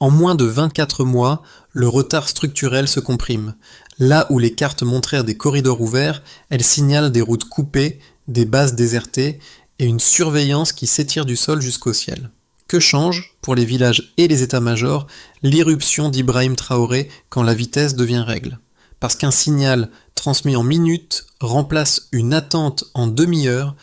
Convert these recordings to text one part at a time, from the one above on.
En moins de 24 mois, le retard structurel se comprime. Là où les cartes montrèrent des corridors ouverts, elles signalent des routes coupées, des bases désertées et une surveillance qui s'étire du sol jusqu'au ciel. Que change, pour les villages et les états-majors, l'irruption d'Ibrahim Traoré quand la vitesse devient règle? Parce qu'un signal transmis en minutes remplace une attente en demi-heure,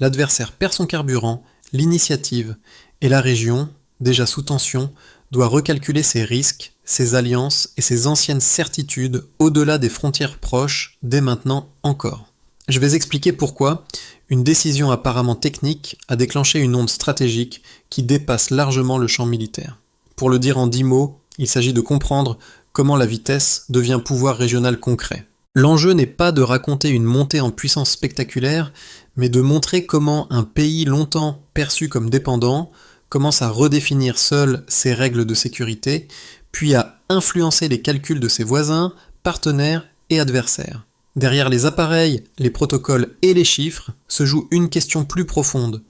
l'adversaire perd son carburant, l'initiative, et la région, déjà sous tension, doit recalculer ses risques, ses alliances et ses anciennes certitudes au-delà des frontières proches, dès maintenant encore. Je vais expliquer pourquoi une décision apparemment technique a déclenché une onde stratégique qui dépasse largement le champ militaire. Pour le dire en 10 mots, il s'agit de comprendre comment la vitesse devient pouvoir régional concret. L'enjeu n'est pas de raconter une montée en puissance spectaculaire, mais de montrer comment un pays longtemps perçu comme dépendant commence à redéfinir seul ses règles de sécurité, puis à influencer les calculs de ses voisins, partenaires et adversaires. Derrière les appareils, les protocoles et les chiffres se joue une question plus profonde.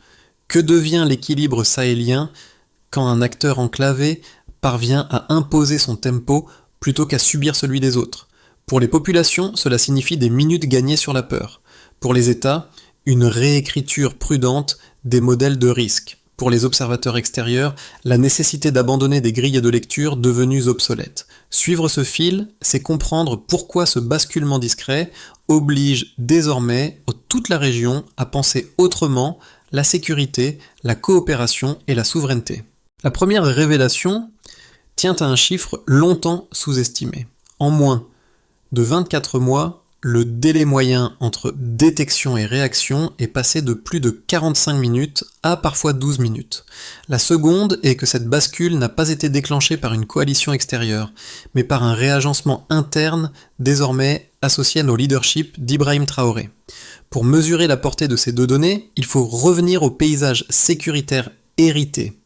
Que devient l'équilibre sahélien quand un acteur enclavé parvient à imposer son tempo plutôt qu'à subir celui des autres? Pour les populations, cela signifie des minutes gagnées sur la peur. Pour les États, une réécriture prudente des modèles de risque. Pour les observateurs extérieurs, la nécessité d'abandonner des grilles de lecture devenues obsolètes. Suivre ce fil, c'est comprendre pourquoi ce basculement discret oblige désormais toute la région à penser autrement la sécurité, la coopération et la souveraineté. La première révélation tient à un chiffre longtemps sous-estimé. En moins de 24 mois, le délai moyen entre détection et réaction est passé de plus de 45 minutes à parfois 12 minutes. La seconde est que cette bascule n'a pas été déclenchée par une coalition extérieure, mais par un réagencement interne désormais associé au leadership d'Ibrahim Traoré. Pour mesurer la portée de ces deux données, il faut revenir au paysage sécuritaire hérité.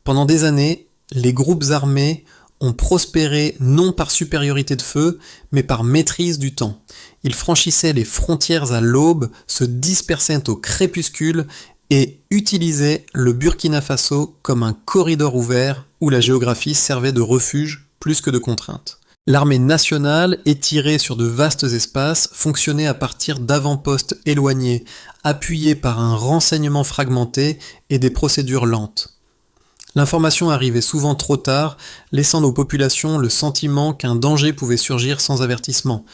Pendant des années, les groupes armés ont prospéré non par supériorité de feu, mais par maîtrise du temps. Ils franchissaient les frontières à l'aube, se dispersaient au crépuscule et utilisaient le Burkina Faso comme un corridor ouvert où la géographie servait de refuge plus que de contrainte. L'armée nationale, étirée sur de vastes espaces, fonctionnait à partir d'avant-postes éloignés, appuyés par un renseignement fragmenté et des procédures lentes. L'information arrivait souvent trop tard, laissant nos populations le sentiment qu'un danger pouvait surgir sans avertissement.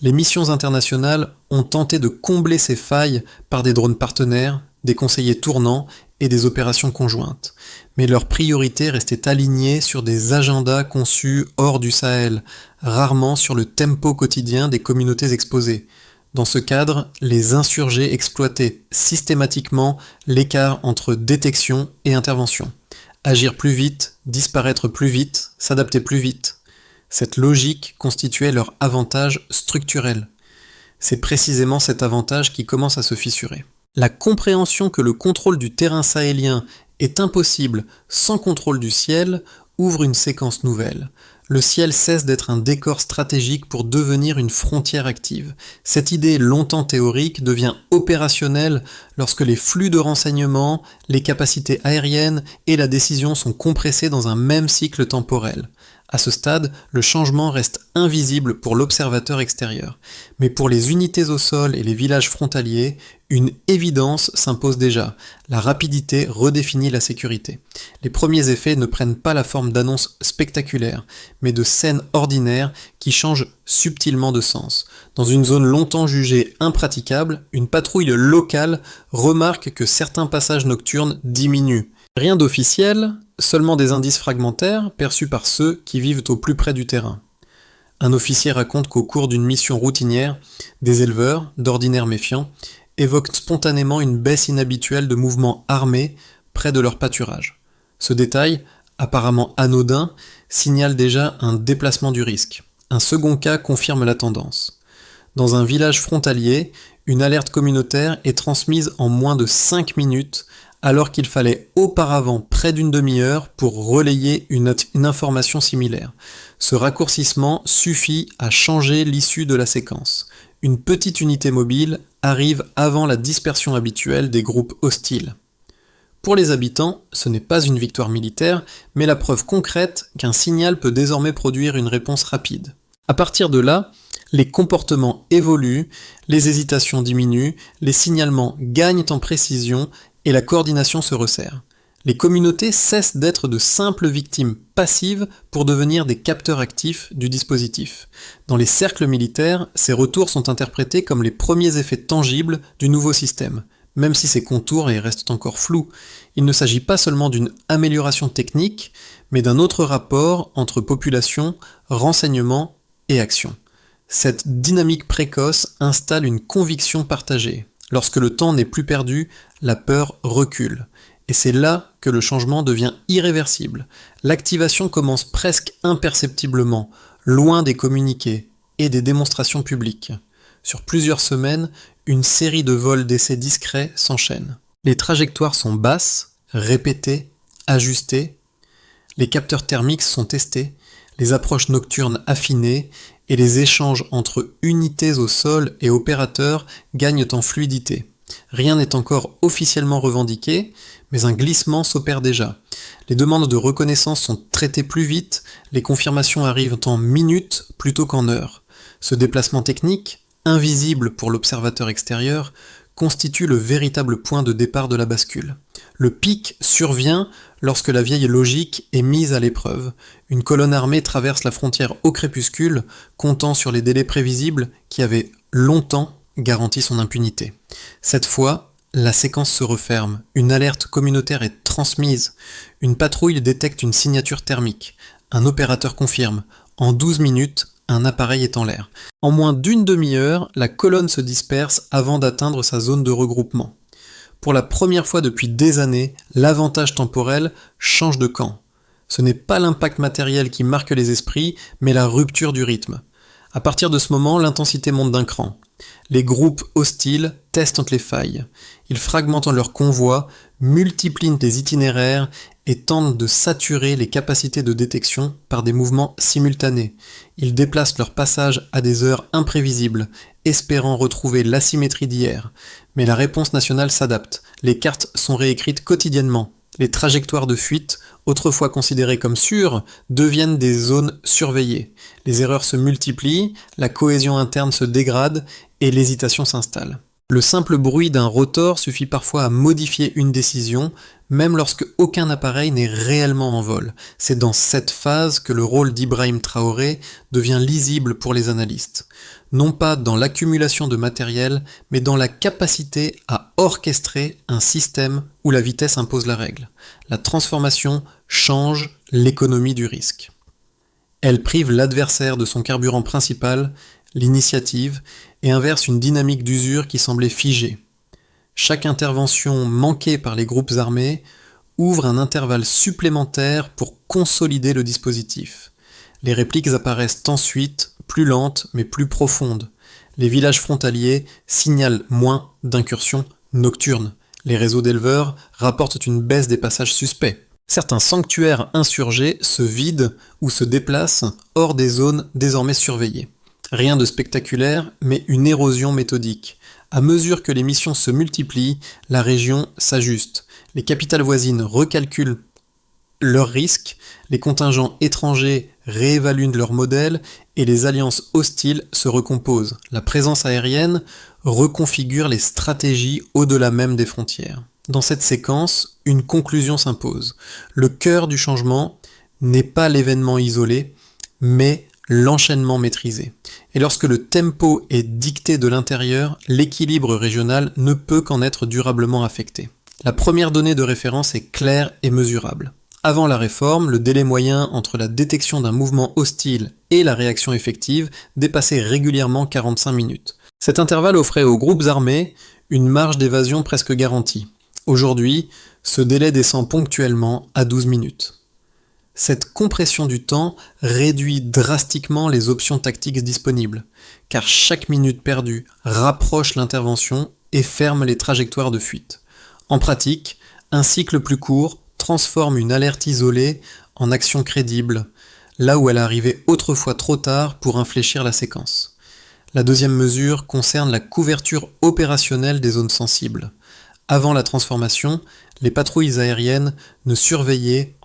Les missions internationales ont tenté de combler ces failles par des drones partenaires, des conseillers tournants et des opérations conjointes. Mais leurs priorités restaient alignées sur des agendas conçus hors du Sahel, rarement sur le tempo quotidien des communautés exposées. Dans ce cadre, les insurgés exploitaient systématiquement l'écart entre détection et intervention. Agir plus vite, disparaître plus vite, s'adapter plus vite. Cette logique constituait leur avantage structurel. C'est précisément cet avantage qui commence à se fissurer. La compréhension que le contrôle du terrain sahélien est impossible sans contrôle du ciel ouvre une séquence nouvelle. Le ciel cesse d'être un décor stratégique pour devenir une frontière active. Cette idée longtemps théorique devient opérationnelle lorsque les flux de renseignements, les capacités aériennes et la décision sont compressés dans un même cycle temporel. À ce stade, le changement reste invisible pour l'observateur extérieur. Mais pour les unités au sol et les villages frontaliers, une évidence s'impose déjà. La rapidité redéfinit la sécurité. Les premiers effets ne prennent pas la forme d'annonces spectaculaires, mais de scènes ordinaires qui changent subtilement de sens. Dans une zone longtemps jugée impraticable, une patrouille locale remarque que certains passages nocturnes diminuent. Rien d'officiel, seulement des indices fragmentaires perçus par ceux qui vivent au plus près du terrain. Un officier raconte qu'au cours d'une mission routinière, des éleveurs, d'ordinaire méfiants, évoquent spontanément une baisse inhabituelle de mouvements armés près de leur pâturage. Ce détail, apparemment anodin, signale déjà un déplacement du risque. Un second cas confirme la tendance. Dans un village frontalier, une alerte communautaire est transmise en moins de 5 minutes alors qu'il fallait auparavant près d'une demi-heure pour relayer une information similaire. Ce raccourcissement suffit à changer l'issue de la séquence. Une petite unité mobile arrive avant la dispersion habituelle des groupes hostiles. Pour les habitants, ce n'est pas une victoire militaire, mais la preuve concrète qu'un signal peut désormais produire une réponse rapide. À partir de là, les comportements évoluent, les hésitations diminuent, les signalements gagnent en précision et la coordination se resserre. Les communautés cessent d'être de simples victimes passives pour devenir des capteurs actifs du dispositif. Dans les cercles militaires, ces retours sont interprétés comme les premiers effets tangibles du nouveau système. Même si ses contours restent encore flous, il ne s'agit pas seulement d'une amélioration technique, mais d'un autre rapport entre population, renseignement et action. Cette dynamique précoce installe une conviction partagée. Lorsque le temps n'est plus perdu, la peur recule. Et c'est là que le changement devient irréversible. L'activation commence presque imperceptiblement, loin des communiqués et des démonstrations publiques. Sur plusieurs semaines, une série de vols d'essais discrets s'enchaîne. Les trajectoires sont basses, répétées, ajustées. Les capteurs thermiques sont testés, les approches nocturnes affinées et les échanges entre unités au sol et opérateurs gagnent en fluidité. Rien n'est encore officiellement revendiqué, mais un glissement s'opère déjà. Les demandes de reconnaissance sont traitées plus vite, les confirmations arrivent en minutes plutôt qu'en heures. Ce déplacement technique, invisible pour l'observateur extérieur, constitue le véritable point de départ de la bascule. Le pic survient lorsque la vieille logique est mise à l'épreuve. Une colonne armée traverse la frontière au crépuscule, comptant sur les délais prévisibles qui avaient longtemps garanti son impunité. Cette fois, la séquence se referme, une alerte communautaire est transmise, une patrouille détecte une signature thermique, un opérateur confirme, en 12 minutes, un appareil est en l'air. En moins d'une demi-heure, la colonne se disperse avant d'atteindre sa zone de regroupement. Pour la première fois depuis des années, l'avantage temporel change de camp. Ce n'est pas l'impact matériel qui marque les esprits, mais la rupture du rythme. À partir de ce moment, l'intensité monte d'un cran. Les groupes hostiles testent les failles. Ils fragmentent leurs convois, multiplient les itinéraires et tentent de saturer les capacités de détection par des mouvements simultanés. Ils déplacent leur passage à des heures imprévisibles, espérant retrouver l'asymétrie d'hier. Mais la réponse nationale s'adapte. Les cartes sont réécrites quotidiennement. Les trajectoires de fuite, autrefois considérées comme sûres, deviennent des zones surveillées. Les erreurs se multiplient, la cohésion interne se dégrade et l'hésitation s'installe. Le simple bruit d'un rotor suffit parfois à modifier une décision, même lorsque aucun appareil n'est réellement en vol. C'est dans cette phase que le rôle d'Ibrahim Traoré devient lisible pour les analystes. Non pas dans l'accumulation de matériel, mais dans la capacité à orchestrer un système où la vitesse impose la règle. La transformation change l'économie du risque. Elle prive l'adversaire de son carburant principal, l'initiative, et inverse une dynamique d'usure qui semblait figée. Chaque intervention manquée par les groupes armés ouvre un intervalle supplémentaire pour consolider le dispositif. Les répliques apparaissent ensuite, plus lentes mais plus profondes. Les villages frontaliers signalent moins d'incursions nocturnes. Les réseaux d'éleveurs rapportent une baisse des passages suspects. Certains sanctuaires insurgés se vident ou se déplacent hors des zones désormais surveillées. Rien de spectaculaire, mais une érosion méthodique. À mesure que les missions se multiplient, la région s'ajuste. Les capitales voisines recalculent leurs risques, les contingents étrangers réévaluent leurs modèles et les alliances hostiles se recomposent. La présence aérienne reconfigure les stratégies au-delà même des frontières. Dans cette séquence, une conclusion s'impose. Le cœur du changement n'est pas l'événement isolé, mais l'enchaînement maîtrisé. Et lorsque le tempo est dicté de l'intérieur, l'équilibre régional ne peut qu'en être durablement affecté. La première donnée de référence est claire et mesurable. Avant la réforme, le délai moyen entre la détection d'un mouvement hostile et la réaction effective dépassait régulièrement 45 minutes. Cet intervalle offrait aux groupes armés une marge d'évasion presque garantie. Aujourd'hui, ce délai descend ponctuellement à 12 minutes. Cette compression du temps réduit drastiquement les options tactiques disponibles, car chaque minute perdue rapproche l'intervention et ferme les trajectoires de fuite. En pratique, un cycle plus court transforme une alerte isolée en action crédible, là où elle arrivait autrefois trop tard pour infléchir la séquence. La deuxième mesure concerne la couverture opérationnelle des zones sensibles. Avant la transformation, les patrouilles aériennes ne surveillaient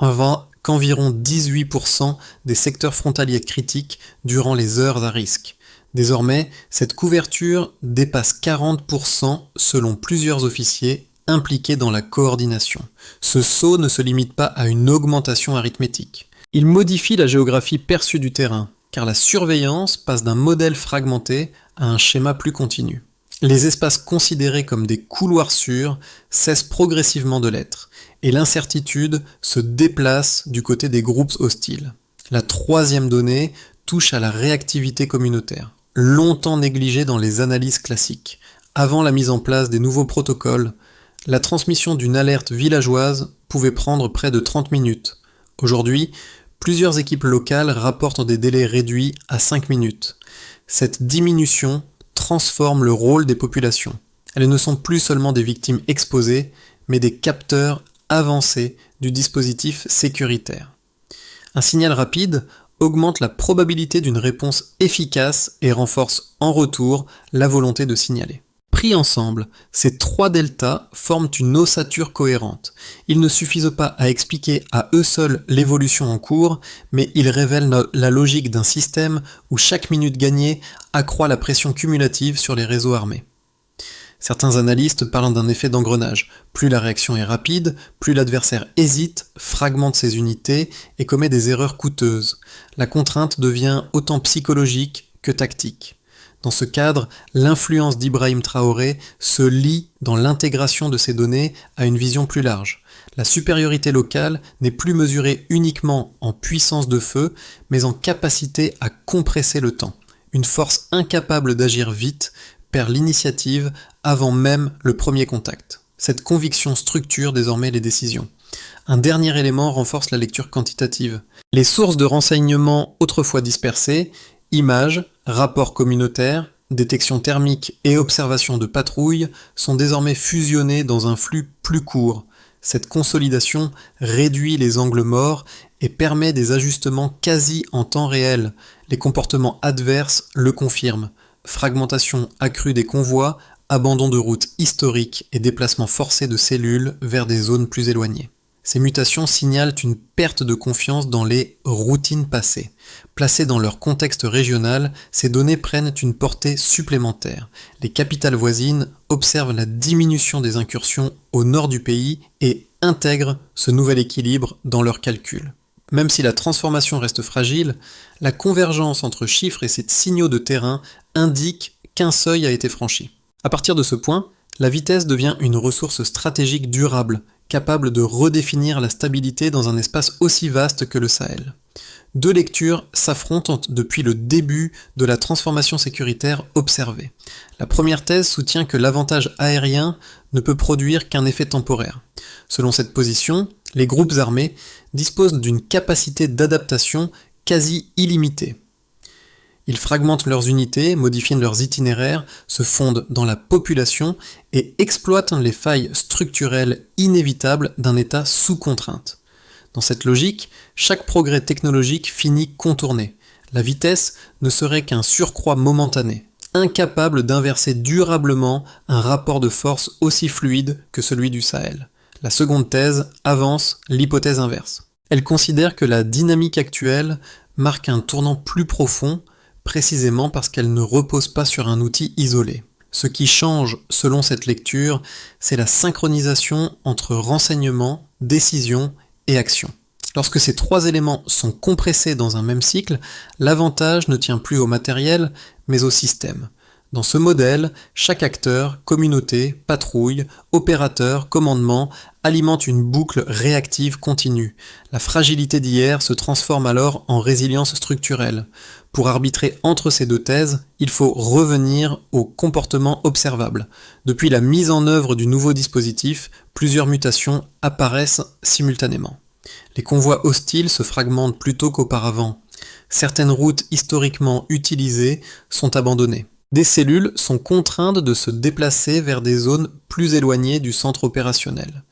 qu'environ 18% des secteurs frontaliers critiques durant les heures à risque. Désormais, cette couverture dépasse 40% selon plusieurs officiers impliqués dans la coordination. Ce saut ne se limite pas à une augmentation arithmétique. Il modifie la géographie perçue du terrain, car la surveillance passe d'un modèle fragmenté à un schéma plus continu. Les espaces considérés comme des couloirs sûrs cessent progressivement de l'être, et l'incertitude se déplace du côté des groupes hostiles. La troisième donnée touche à la réactivité communautaire, longtemps négligée dans les analyses classiques. Avant la mise en place des nouveaux protocoles, la transmission d'une alerte villageoise pouvait prendre près de 30 minutes. Aujourd'hui, plusieurs équipes locales rapportent des délais réduits à 5 minutes. Cette diminution transforme le rôle des populations. Elles ne sont plus seulement des victimes exposées, mais des capteurs avancés du dispositif sécuritaire. Un signal rapide augmente la probabilité d'une réponse efficace et renforce en retour la volonté de signaler. Pris ensemble, ces trois deltas forment une ossature cohérente. Ils ne suffisent pas à expliquer à eux seuls l'évolution en cours, mais ils révèlent la logique d'un système où chaque minute gagnée accroît la pression cumulative sur les réseaux armés. Certains analystes parlent d'un effet d'engrenage. Plus la réaction est rapide, plus l'adversaire hésite, fragmente ses unités et commet des erreurs coûteuses. La contrainte devient autant psychologique que tactique. Dans ce cadre, l'influence d'Ibrahim Traoré se lie dans l'intégration de ces données à une vision plus large. La supériorité locale n'est plus mesurée uniquement en puissance de feu, mais en capacité à compresser le temps. Une force incapable d'agir vite perd l'initiative avant même le premier contact. Cette conviction structure désormais les décisions. Un dernier élément renforce la lecture quantitative. Les sources de renseignements autrefois dispersées, images, rapports communautaires, détection thermique et observation de patrouilles sont désormais fusionnées dans un flux plus court. Cette consolidation réduit les angles morts et permet des ajustements quasi en temps réel. Les comportements adverses le confirment. Fragmentation accrue des convois, abandon de routes historiques et déplacement forcé de cellules vers des zones plus éloignées. Ces mutations signalent une perte de confiance dans les routines passées. Placées dans leur contexte régional, ces données prennent une portée supplémentaire. Les capitales voisines observent la diminution des incursions au nord du pays et intègrent ce nouvel équilibre dans leurs calculs. Même si la transformation reste fragile, la convergence entre chiffres et ces signaux de terrain indique qu'un seuil a été franchi. À partir de ce point, la vitesse devient une ressource stratégique durable, capable de redéfinir la stabilité dans un espace aussi vaste que le Sahel. Deux lectures s'affrontent depuis le début de la transformation sécuritaire observée. La première thèse soutient que l'avantage aérien ne peut produire qu'un effet temporaire. Selon cette position, les groupes armés disposent d'une capacité d'adaptation quasi illimitée. Ils fragmentent leurs unités, modifient leurs itinéraires, se fondent dans la population et exploitent les failles structurelles inévitables d'un État sous contrainte. Dans cette logique, chaque progrès technologique finit contourné. La vitesse ne serait qu'un surcroît momentané, incapable d'inverser durablement un rapport de force aussi fluide que celui du Sahel. La seconde thèse avance l'hypothèse inverse. Elle considère que la dynamique actuelle marque un tournant plus profond, précisément parce qu'elle ne repose pas sur un outil isolé. Ce qui change, selon cette lecture, c'est la synchronisation entre renseignement, décision et action. Lorsque ces trois éléments sont compressés dans un même cycle, l'avantage ne tient plus au matériel, mais au système. Dans ce modèle, chaque acteur, communauté, patrouille, opérateur, commandement alimente une boucle réactive continue. La fragilité d'hier se transforme alors en résilience structurelle. Pour arbitrer entre ces deux thèses, il faut revenir au comportement observable. Depuis la mise en œuvre du nouveau dispositif, plusieurs mutations apparaissent simultanément. Les convois hostiles se fragmentent plus tôt qu'auparavant. Certaines routes historiquement utilisées sont abandonnées. Des cellules sont contraintes de se déplacer vers des zones plus éloignées du centre opérationnel.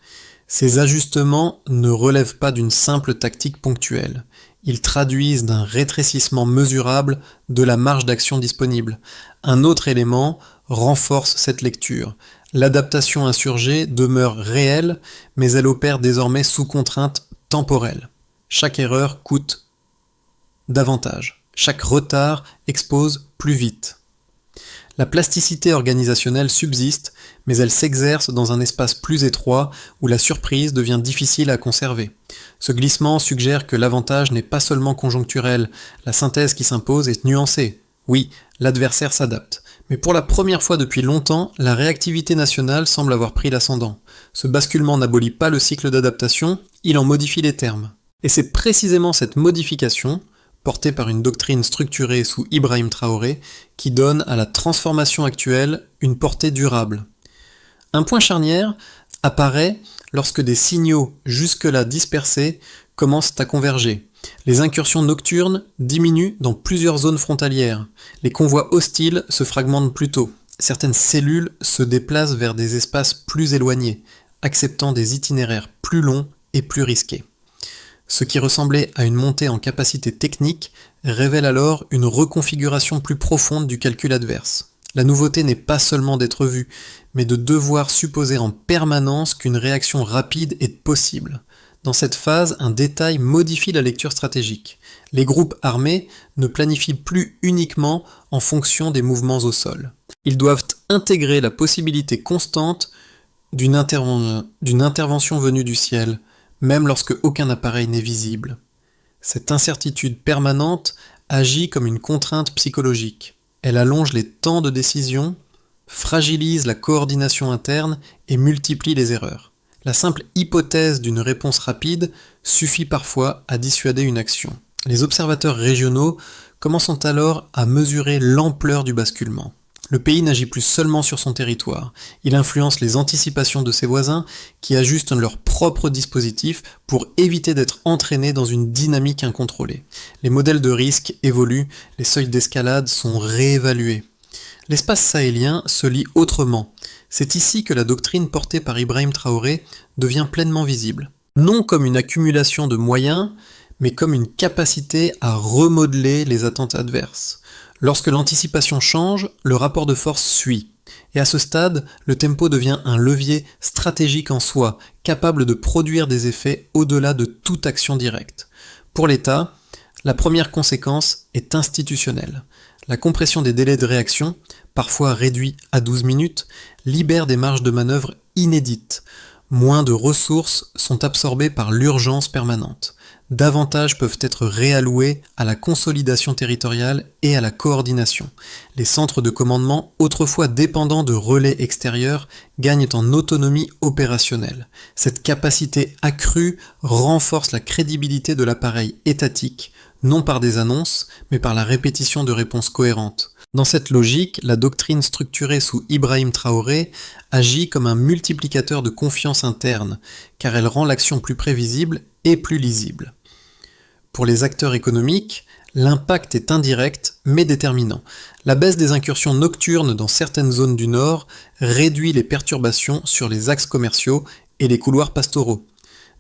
Ces ajustements ne relèvent pas d'une simple tactique ponctuelle. Ils traduisent d'un rétrécissement mesurable de la marge d'action disponible. Un autre élément renforce cette lecture. L'adaptation insurgée demeure réelle, mais elle opère désormais sous contrainte temporelle. Chaque erreur coûte davantage. Chaque retard expose plus vite. La plasticité organisationnelle subsiste, mais elle s'exerce dans un espace plus étroit où la surprise devient difficile à conserver. Ce glissement suggère que l'avantage n'est pas seulement conjoncturel, la synthèse qui s'impose est nuancée. Oui, l'adversaire s'adapte. Mais pour la première fois depuis longtemps, la réactivité nationale semble avoir pris l'ascendant. Ce basculement n'abolit pas le cycle d'adaptation, il en modifie les termes. Et c'est précisément cette modification, portée par une doctrine structurée sous Ibrahim Traoré, qui donne à la transformation actuelle une portée durable. Un point charnière apparaît lorsque des signaux jusque-là dispersés commencent à converger. Les incursions nocturnes diminuent dans plusieurs zones frontalières. Les convois hostiles se fragmentent plus tôt. Certaines cellules se déplacent vers des espaces plus éloignés, acceptant des itinéraires plus longs et plus risqués. Ce qui ressemblait à une montée en capacité technique révèle alors une reconfiguration plus profonde du calcul adverse. La nouveauté n'est pas seulement d'être vue, mais de devoir supposer en permanence qu'une réaction rapide est possible. Dans cette phase, un détail modifie la lecture stratégique. Les groupes armés ne planifient plus uniquement en fonction des mouvements au sol. Ils doivent intégrer la possibilité constante d'une intervention venue du ciel, même lorsque aucun appareil n'est visible. Cette incertitude permanente agit comme une contrainte psychologique. Elle allonge les temps de décision, fragilise la coordination interne et multiplie les erreurs. La simple hypothèse d'une réponse rapide suffit parfois à dissuader une action. Les observateurs régionaux commencent alors à mesurer l'ampleur du basculement. Le pays n'agit plus seulement sur son territoire, il influence les anticipations de ses voisins qui ajustent leurs propres dispositifs pour éviter d'être entraînés dans une dynamique incontrôlée. Les modèles de risque évoluent, les seuils d'escalade sont réévalués. L'espace sahélien se lit autrement. C'est ici que la doctrine portée par Ibrahim Traoré devient pleinement visible. Non comme une accumulation de moyens, mais comme une capacité à remodeler les attentes adverses. Lorsque l'anticipation change, le rapport de force suit. Et à ce stade, le tempo devient un levier stratégique en soi, capable de produire des effets au-delà de toute action directe. Pour l'État, la première conséquence est institutionnelle. La compression des délais de réaction, parfois réduits à 12 minutes, libère des marges de manœuvre inédites. Moins de ressources sont absorbées par l'urgence permanente. Davantage peuvent être réalloués à la consolidation territoriale et à la coordination. Les centres de commandement, autrefois dépendants de relais extérieurs, gagnent en autonomie opérationnelle. Cette capacité accrue renforce la crédibilité de l'appareil étatique, non par des annonces, mais par la répétition de réponses cohérentes. Dans cette logique, la doctrine structurée sous Ibrahim Traoré agit comme un multiplicateur de confiance interne, car elle rend l'action plus prévisible et plus lisible. Pour les acteurs économiques, l'impact est indirect mais déterminant. La baisse des incursions nocturnes dans certaines zones du Nord réduit les perturbations sur les axes commerciaux et les couloirs pastoraux.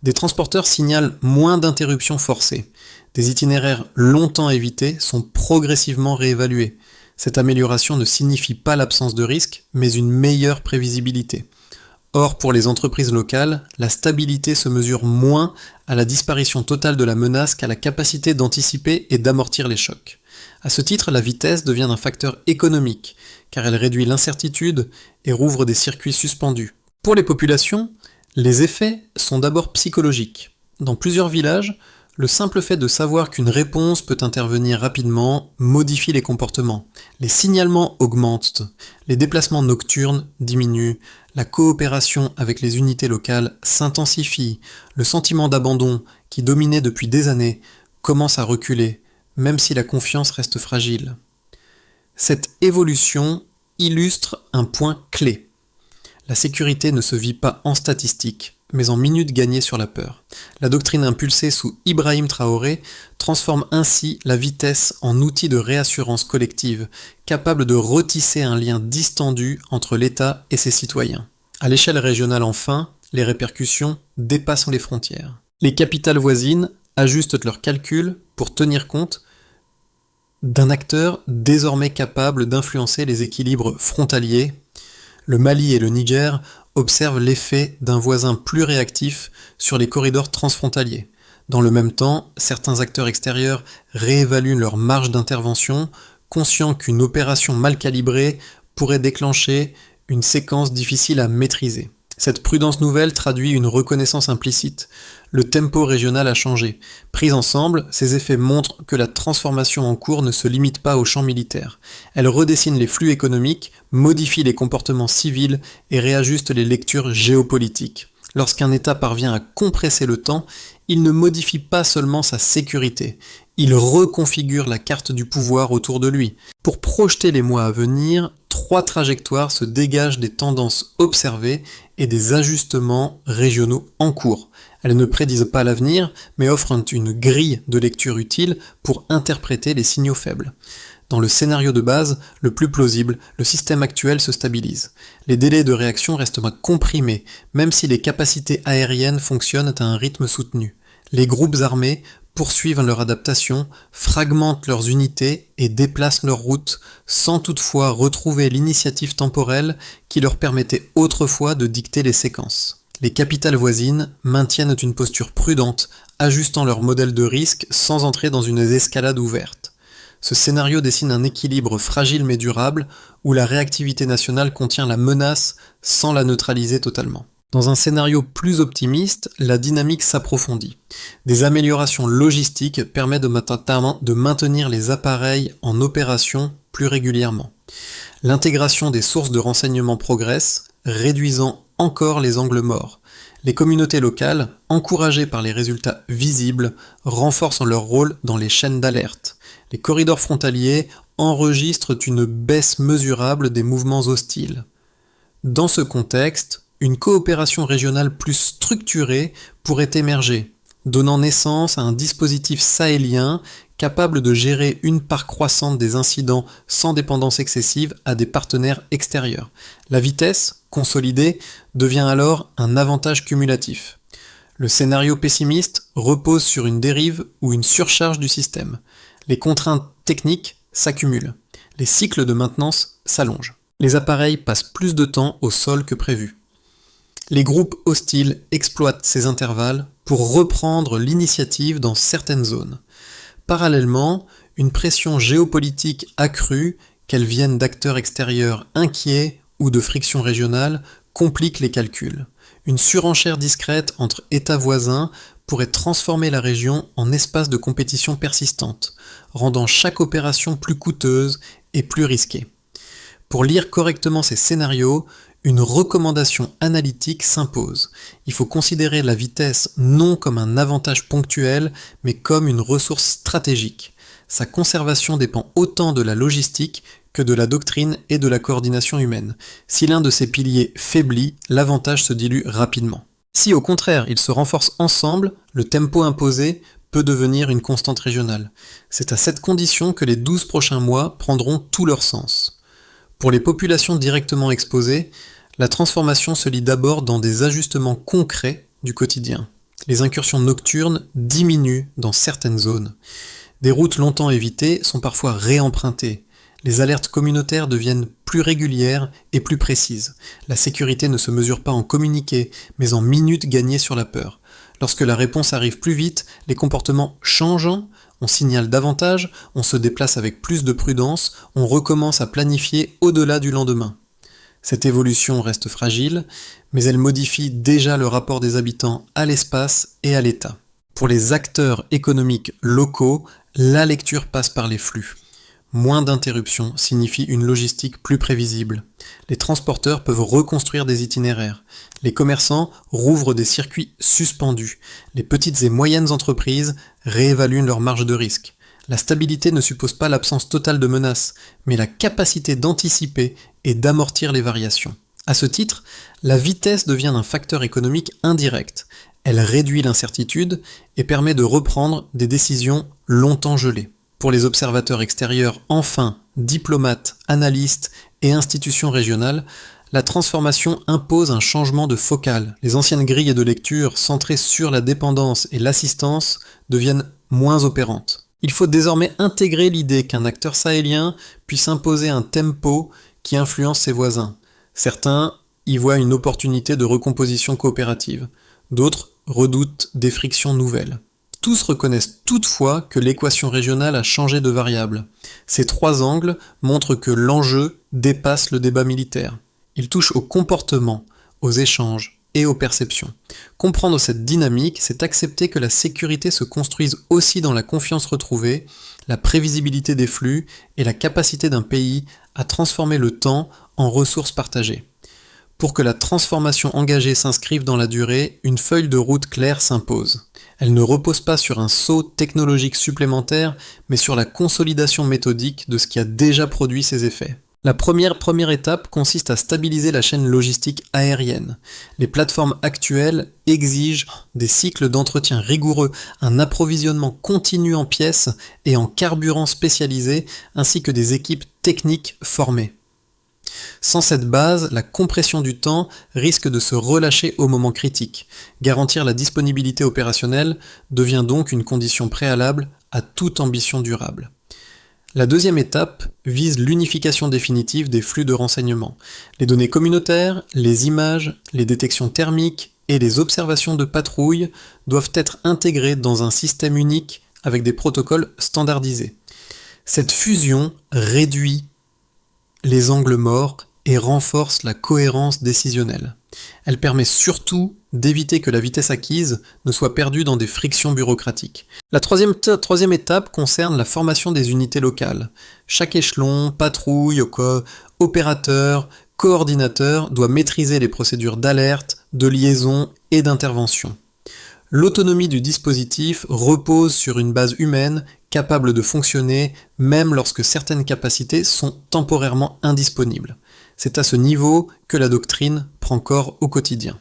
Des transporteurs signalent moins d'interruptions forcées. Des itinéraires longtemps évités sont progressivement réévalués. Cette amélioration ne signifie pas l'absence de risque, mais une meilleure prévisibilité. Or, pour les entreprises locales, la stabilité se mesure moins à la disparition totale de la menace qu'à la capacité d'anticiper et d'amortir les chocs. À ce titre, la vitesse devient un facteur économique, car elle réduit l'incertitude et rouvre des circuits suspendus. Pour les populations, les effets sont d'abord psychologiques. Dans plusieurs villages, le simple fait de savoir qu'une réponse peut intervenir rapidement modifie les comportements. Les signalements augmentent, les déplacements nocturnes diminuent, la coopération avec les unités locales s'intensifie, le sentiment d'abandon qui dominait depuis des années commence à reculer, même si la confiance reste fragile. Cette évolution illustre un point clé. La sécurité ne se vit pas en statistiques, mais en minutes gagnées sur la peur. La doctrine impulsée sous Ibrahim Traoré transforme ainsi la vitesse en outil de réassurance collective, capable de retisser un lien distendu entre l'État et ses citoyens. À l'échelle régionale enfin, les répercussions dépassent les frontières. Les capitales voisines ajustent leurs calculs pour tenir compte d'un acteur désormais capable d'influencer les équilibres frontaliers. Le Mali et le Niger observent l'effet d'un voisin plus réactif sur les corridors transfrontaliers. Dans le même temps, certains acteurs extérieurs réévaluent leur marge d'intervention, conscients qu'une opération mal calibrée pourrait déclencher une séquence difficile à maîtriser. Cette prudence nouvelle traduit une reconnaissance implicite. Le tempo régional a changé. Pris ensemble, ces effets montrent que la transformation en cours ne se limite pas au champ militaire. Elle redessine les flux économiques, modifie les comportements civils et réajuste les lectures géopolitiques. Lorsqu'un État parvient à compresser le temps, il ne modifie pas seulement sa sécurité, il reconfigure la carte du pouvoir autour de lui. Pour projeter les mois à venir, 3 trajectoires se dégagent des tendances observées et des ajustements régionaux en cours. Elles ne prédisent pas l'avenir, mais offrent une grille de lecture utile pour interpréter les signaux faibles. Dans le scénario de base, le plus plausible, le système actuel se stabilise. Les délais de réaction restent comprimés, même si les capacités aériennes fonctionnent à un rythme soutenu. Les groupes armés poursuivent leur adaptation, fragmentent leurs unités et déplacent leurs routes, sans toutefois retrouver l'initiative temporelle qui leur permettait autrefois de dicter les séquences. Les capitales voisines maintiennent une posture prudente, ajustant leur modèle de risque sans entrer dans une escalade ouverte. Ce scénario dessine un équilibre fragile mais durable, où la réactivité nationale contient la menace sans la neutraliser totalement. Dans un scénario plus optimiste, la dynamique s'approfondit. Des améliorations logistiques permettent de maintenir les appareils en opération plus régulièrement. L'intégration des sources de renseignement progresse, réduisant encore les angles morts. Les communautés locales, encouragées par les résultats visibles, renforcent leur rôle dans les chaînes d'alerte. Les corridors frontaliers enregistrent une baisse mesurable des mouvements hostiles. Dans ce contexte, une coopération régionale plus structurée pourrait émerger, donnant naissance à un dispositif sahélien capable de gérer une part croissante des incidents sans dépendance excessive à des partenaires extérieurs. La vitesse, consolidée, devient alors un avantage cumulatif. Le scénario pessimiste repose sur une dérive ou une surcharge du système. Les contraintes techniques s'accumulent. Les cycles de maintenance s'allongent. Les appareils passent plus de temps au sol que prévu. Les groupes hostiles exploitent ces intervalles pour reprendre l'initiative dans certaines zones. Parallèlement, une pression géopolitique accrue, qu'elle vienne d'acteurs extérieurs inquiets ou de frictions régionales, complique les calculs. Une surenchère discrète entre États voisins pourrait transformer la région en espace de compétition persistante, rendant chaque opération plus coûteuse et plus risquée. Pour lire correctement ces scénarios, une recommandation analytique s'impose. Il faut considérer la vitesse non comme un avantage ponctuel, mais comme une ressource stratégique. Sa conservation dépend autant de la logistique que de la doctrine et de la coordination humaine. Si l'un de ces piliers faiblit, l'avantage se dilue rapidement. Si au contraire ils se renforcent ensemble, le tempo imposé peut devenir une constante régionale. C'est à cette condition que les 12 prochains mois prendront tout leur sens. Pour les populations directement exposées, la transformation se lit d'abord dans des ajustements concrets du quotidien. Les incursions nocturnes diminuent dans certaines zones. Des routes longtemps évitées sont parfois réempruntées. Les alertes communautaires deviennent plus régulières et plus précises. La sécurité ne se mesure pas en communiqués, mais en minutes gagnées sur la peur. Lorsque la réponse arrive plus vite, les comportements changeant, on signale davantage, on se déplace avec plus de prudence, on recommence à planifier au-delà du lendemain. Cette évolution reste fragile, mais elle modifie déjà le rapport des habitants à l'espace et à l'État. Pour les acteurs économiques locaux, la lecture passe par les flux. Moins d'interruptions signifie une logistique plus prévisible. Les transporteurs peuvent reconstruire des itinéraires. Les commerçants rouvrent des circuits suspendus. Les petites et moyennes entreprises réévaluent leur marge de risque. La stabilité ne suppose pas l'absence totale de menaces, mais la capacité d'anticiper et d'amortir les variations. À ce titre, la vitesse devient un facteur économique indirect. Elle réduit l'incertitude et permet de reprendre des décisions longtemps gelées. Pour les observateurs extérieurs, enfin, diplomates, analystes et institutions régionales, la transformation impose un changement de focale. Les anciennes grilles de lecture centrées sur la dépendance et l'assistance deviennent moins opérantes. Il faut désormais intégrer l'idée qu'un acteur sahélien puisse imposer un tempo qui influence ses voisins. Certains y voient une opportunité de recomposition coopérative, d'autres redoutent des frictions nouvelles. Tous reconnaissent toutefois que l'équation régionale a changé de variable. Ces trois angles montrent que l'enjeu dépasse le débat militaire. Il touche au comportement, aux échanges et aux perceptions. Comprendre cette dynamique, c'est accepter que la sécurité se construise aussi dans la confiance retrouvée, la prévisibilité des flux et la capacité d'un pays à transformer le temps en ressources partagées. Pour que la transformation engagée s'inscrive dans la durée, une feuille de route claire s'impose. Elle ne repose pas sur un saut technologique supplémentaire, mais sur la consolidation méthodique de ce qui a déjà produit ses effets. La première étape consiste à stabiliser la chaîne logistique aérienne. Les plateformes actuelles exigent des cycles d'entretien rigoureux, un approvisionnement continu en pièces et en carburant spécialisé, ainsi que des équipes techniques formées. Sans cette base, la compression du temps risque de se relâcher au moment critique. Garantir la disponibilité opérationnelle devient donc une condition préalable à toute ambition durable. La deuxième étape vise l'unification définitive des flux de renseignements. Les données communautaires, les images, les détections thermiques et les observations de patrouille doivent être intégrées dans un système unique avec des protocoles standardisés. Cette fusion réduit les angles morts et renforce la cohérence décisionnelle. Elle permet surtout d'éviter que la vitesse acquise ne soit perdue dans des frictions bureaucratiques. La troisième étape concerne la formation des unités locales. Chaque échelon, patrouille, opérateur, coordinateur doit maîtriser les procédures d'alerte, de liaison et d'intervention. L'autonomie du dispositif repose sur une base humaine capable de fonctionner même lorsque certaines capacités sont temporairement indisponibles. C'est à ce niveau que la doctrine prend corps au quotidien.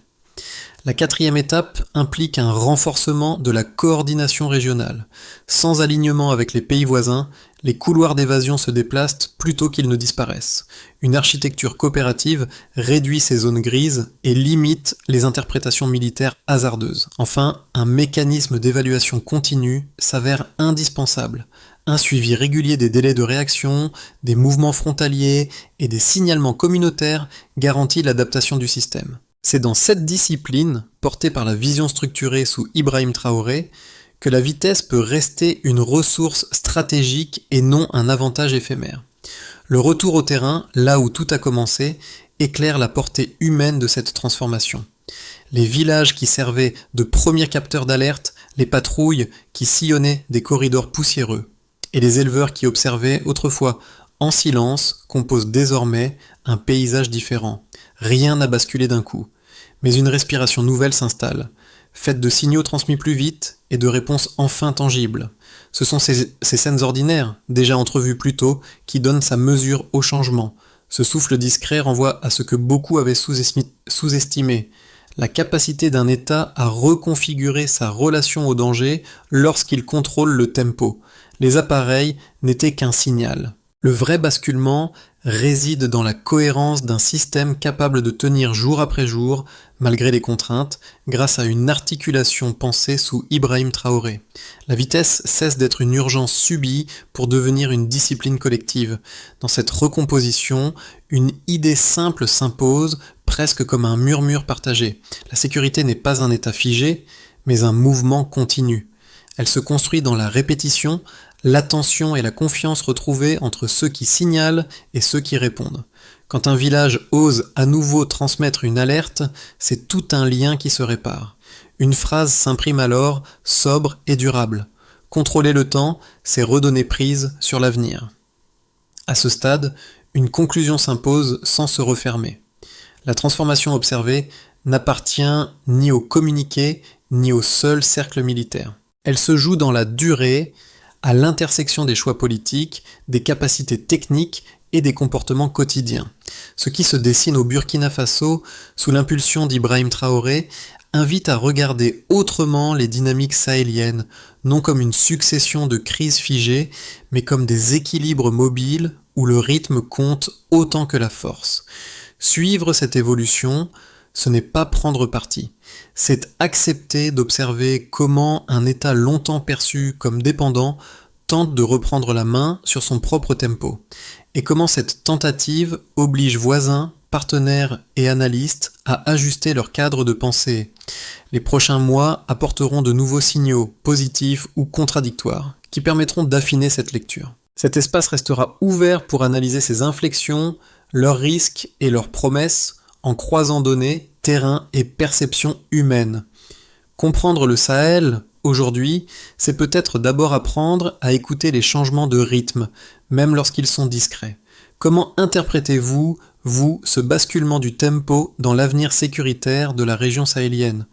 La quatrième étape implique un renforcement de la coordination régionale. Sans alignement avec les pays voisins, les couloirs d'évasion se déplacent plutôt qu'ils ne disparaissent. Une architecture coopérative réduit ces zones grises et limite les interprétations militaires hasardeuses. Enfin, un mécanisme d'évaluation continue s'avère indispensable. Un suivi régulier des délais de réaction, des mouvements frontaliers et des signalements communautaires garantit l'adaptation du système. C'est dans cette discipline, portée par la vision structurée sous Ibrahim Traoré, que la vitesse peut rester une ressource stratégique et non un avantage éphémère. Le retour au terrain, là où tout a commencé, éclaire la portée humaine de cette transformation. Les villages qui servaient de premiers capteurs d'alerte, les patrouilles qui sillonnaient des corridors poussiéreux, et les éleveurs qui observaient autrefois en silence composent désormais un paysage différent. Rien n'a basculé d'un coup. Mais une respiration nouvelle s'installe, faite de signaux transmis plus vite et de réponses enfin tangibles. Ce sont ces scènes ordinaires, déjà entrevues plus tôt, qui donnent sa mesure au changement. Ce souffle discret renvoie à ce que beaucoup avaient sous-estimé, la capacité d'un État à reconfigurer sa relation au danger lorsqu'il contrôle le tempo. Les appareils n'étaient qu'un signal. Le vrai basculement réside dans la cohérence d'un système capable de tenir jour après jour, malgré les contraintes, grâce à une articulation pensée sous Ibrahim Traoré. La vitesse cesse d'être une urgence subie pour devenir une discipline collective. Dans cette recomposition, une idée simple s'impose, presque comme un murmure partagé. La sécurité n'est pas un état figé, mais un mouvement continu. Elle se construit dans la répétition, l'attention et la confiance retrouvées entre ceux qui signalent et ceux qui répondent. Quand un village ose à nouveau transmettre une alerte, c'est tout un lien qui se répare. Une phrase s'imprime alors, sobre et durable. Contrôler le temps, c'est redonner prise sur l'avenir. À ce stade, une conclusion s'impose sans se refermer. La transformation observée n'appartient ni au communiqué, ni au seul cercle militaire. Elle se joue dans la durée, à l'intersection des choix politiques, des capacités techniques et des comportements quotidiens. Ce qui se dessine au Burkina Faso, sous l'impulsion d'Ibrahim Traoré, invite à regarder autrement les dynamiques sahéliennes, non comme une succession de crises figées, mais comme des équilibres mobiles où le rythme compte autant que la force. Suivre cette évolution, ce n'est pas prendre parti. C'est accepter d'observer comment un État longtemps perçu comme dépendant tente de reprendre la main sur son propre tempo, et comment cette tentative oblige voisins, partenaires et analystes à ajuster leur cadre de pensée. Les prochains mois apporteront de nouveaux signaux, positifs ou contradictoires, qui permettront d'affiner cette lecture. Cet espace restera ouvert pour analyser ces inflexions, leurs risques et leurs promesses en croisant données, terrain et perception humaine. Comprendre le Sahel, aujourd'hui, c'est peut-être d'abord apprendre à écouter les changements de rythme, même lorsqu'ils sont discrets. Comment interprétez-vous, ce basculement du tempo dans l'avenir sécuritaire de la région sahélienne ?